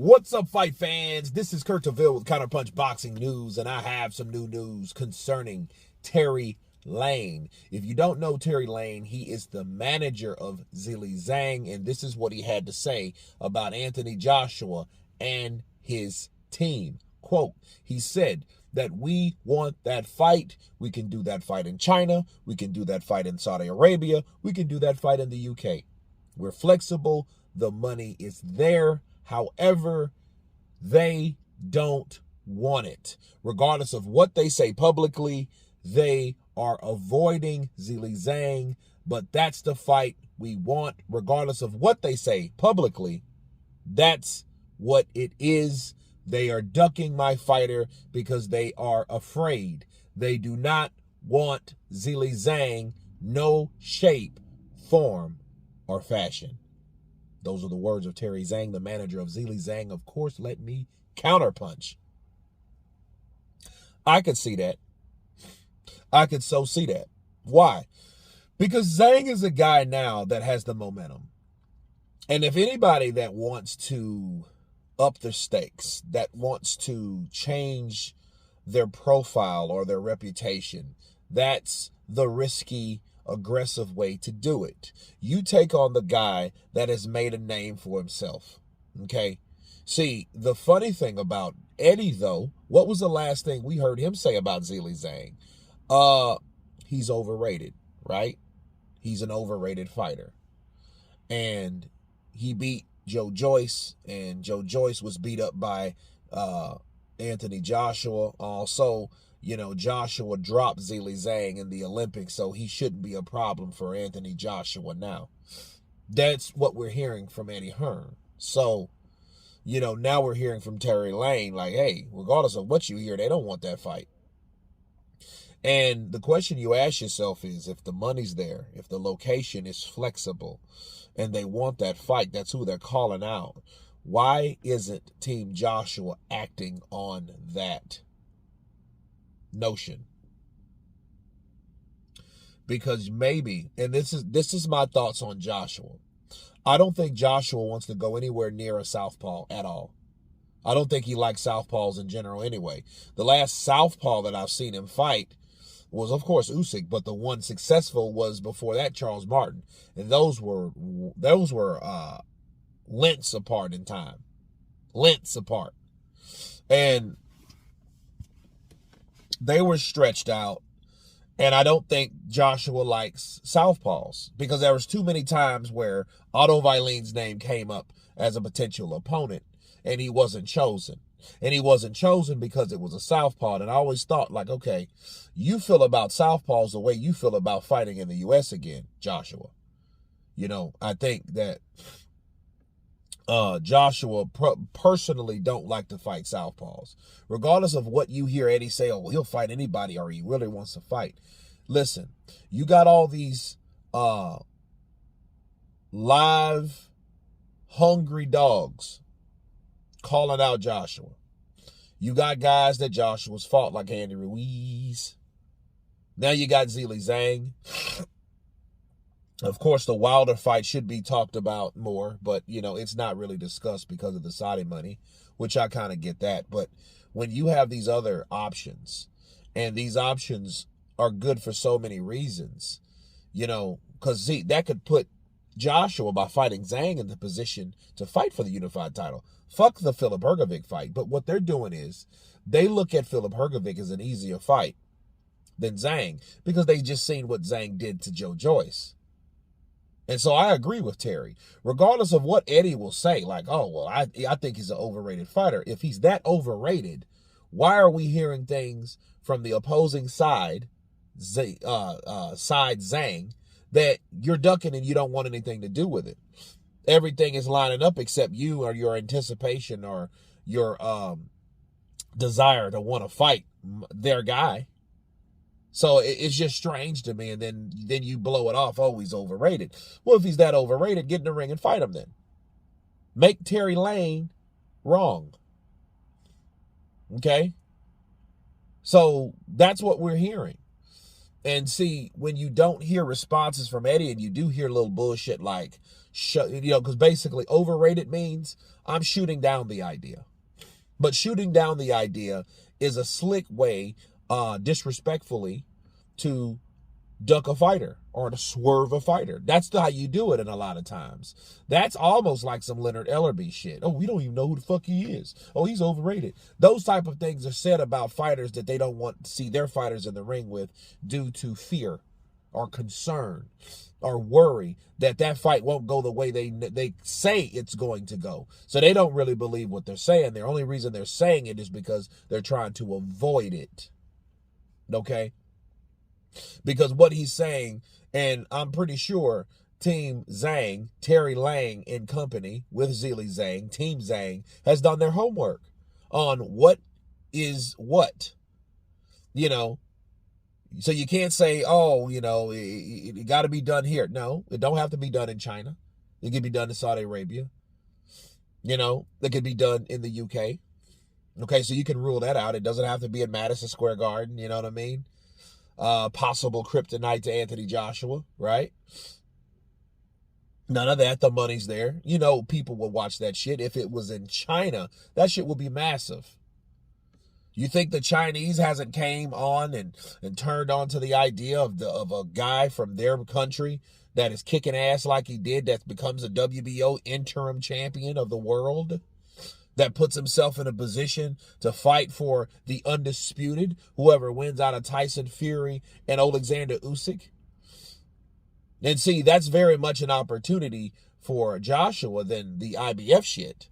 What's up, fight fans? This is Kurt DeVille with Counterpunch Boxing News, and I have some new news concerning Terry Lane. If you don't know Terry Lane, he is the manager of Zhang, and this is what he had to say about Anthony Joshua and his team. Quote, he said that we want that fight. We can do that fight in China. We can do that fight in Saudi Arabia. We can do that fight in the UK. We're flexible. The money is there. However, they don't want it. Regardless of what they say publicly, they are avoiding Zhang, but that's the fight we want. Regardless of what they say publicly, that's what it is. They are ducking my fighter because they are afraid. They do not want Zhang, no shape, form, or fashion. Those are the words of Terry Zhang, the manager of Zhang. Of course, let me counterpunch. I could see that. I could so see that. Why? Because Zhang is a guy now that has the momentum. And if anybody that wants to up their stakes, that wants to change their profile or their reputation, that's the risky, aggressive way to do it. You take on the guy that has made a name for himself. Okay? See, the funny thing about Eddie, though, what was the last thing we heard him say about Zhang? He's overrated, right? He's an overrated fighter. And he beat Joe Joyce, and Joe Joyce was beat up by Anthony Joshua. Also, you know, Joshua dropped Zhang in the Olympics, so he shouldn't be a problem for Anthony Joshua now. That's what we're hearing from Eddie Hearn. So, you know, now we're hearing from Terry Lane, like, hey, regardless of what you hear, they don't want that fight. And the question you ask yourself is, if the money's there, if the location is flexible, and they want that fight, that's who they're calling out. Why isn't Team Joshua acting on that notion? Because maybe, and this is my thoughts on Joshua. I don't think Joshua wants to go anywhere near a southpaw at all. I don't think he likes southpaws in general anyway. The last southpaw that I've seen him fight was, of course, Usyk, but the one successful was before that, Charles Martin. And those were lengths apart in time. Lengths apart. And they were stretched out. And I don't think Joshua likes southpaws, because there was too many times where Otto Weilin's name came up as a potential opponent and he wasn't chosen. And he wasn't chosen because it was a southpaw. And I always thought, like, okay, you feel about southpaws the way you feel about fighting in the U.S. again, Joshua. You know, I think that Joshua personally don't like to fight southpaws. Regardless of what you hear Eddie say, oh, well, he'll fight anybody, or he really wants to fight. Listen, you got all these live, hungry dogs calling out Joshua. You got guys that Joshua's fought, like Andy Ruiz. Now you got Zhang. Of course, the Wilder fight should be talked about more, but, you know, it's not really discussed because of the Saudi money, which I kind of get that. But when you have these other options, and these options are good for so many reasons, you know, because, see, that could put Joshua, by fighting Zhang, in the position to fight for the unified title. Fuck the Filip Hrgovic fight. But what they're doing is they look at Filip Hrgovic as an easier fight than Zhang, because they just seen what Zhang did to Joe Joyce. And so I agree with Terry. Regardless of what Eddie will say, like, oh, well, I think he's an overrated fighter. If he's that overrated, why are we hearing things from the opposing side, Zhang, that you're ducking and you don't want anything to do with it? Everything is lining up except you, or your anticipation, or your desire to want to fight their guy. So it's just strange to me. And then you blow it off. Oh, he's overrated. Well, if he's that overrated, get in the ring and fight him then. Make Terry Lane wrong. Okay? So that's what we're hearing. And see, when you don't hear responses from Eddie, and you do hear little bullshit like, because basically overrated means I'm shooting down the idea. But shooting down the idea is a slick way, disrespectfully, to duck a fighter or to swerve a fighter. That's how you do it in a lot of times. That's almost like some Leonard Ellerby shit. Oh, we don't even know who the fuck he is. Oh, he's overrated. Those type of things are said about fighters that they don't want to see their fighters in the ring with due to fear or concern or worry that that fight won't go the way they say it's going to go. So they don't really believe what they're saying. The only reason they're saying it is because they're trying to avoid it. Okay? Because what he's saying, and I'm pretty sure Team Zhang, Terry Lang and company with Zhilei Zhang, Team Zhang, has done their homework on what is what. You know, so you can't say, oh, it got to be done here. No, it don't have to be done in China. It can be done in Saudi Arabia. It could be done in the UK. Okay, so you can rule that out. It doesn't have to be in Madison Square Garden. You know what I mean? Possible kryptonite to Anthony Joshua, right? None of that. The money's there. People will watch that shit. If it was in China, that shit would be massive. You think the Chinese hasn't came on and turned on to the idea of a guy from their country that is kicking ass like he did, that becomes a WBO interim champion of the world, that puts himself in a position to fight for the undisputed, whoever wins out of Tyson Fury and Alexander Usyk? And see, that's very much an opportunity for Joshua than the IBF shit.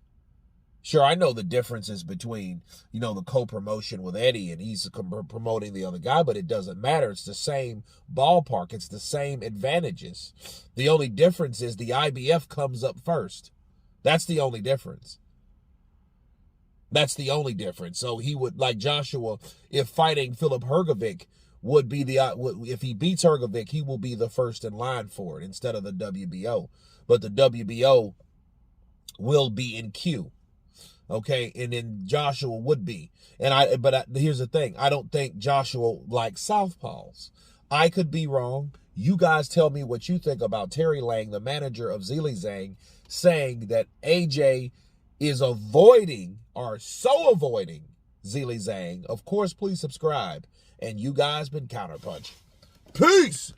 Sure, I know the differences between, the co-promotion with Eddie and he's promoting the other guy, but it doesn't matter. It's the same ballpark. It's the same advantages. The only difference is the IBF comes up first. That's the only difference. That's the only difference. So he would, like Joshua, if fighting Filip Hrgovic would be if he beats Hrgovic, he will be the first in line for it instead of the WBO. But the WBO will be in queue. Okay, and then Joshua would be. But here's the thing. I don't think Joshua likes southpaws. I could be wrong. You guys tell me what you think about Terry Lang, the manager of Zhilei Zhang, saying that AJ is avoiding Zhilei Zhang. Of course, please subscribe. And you guys been Counterpunch. Peace!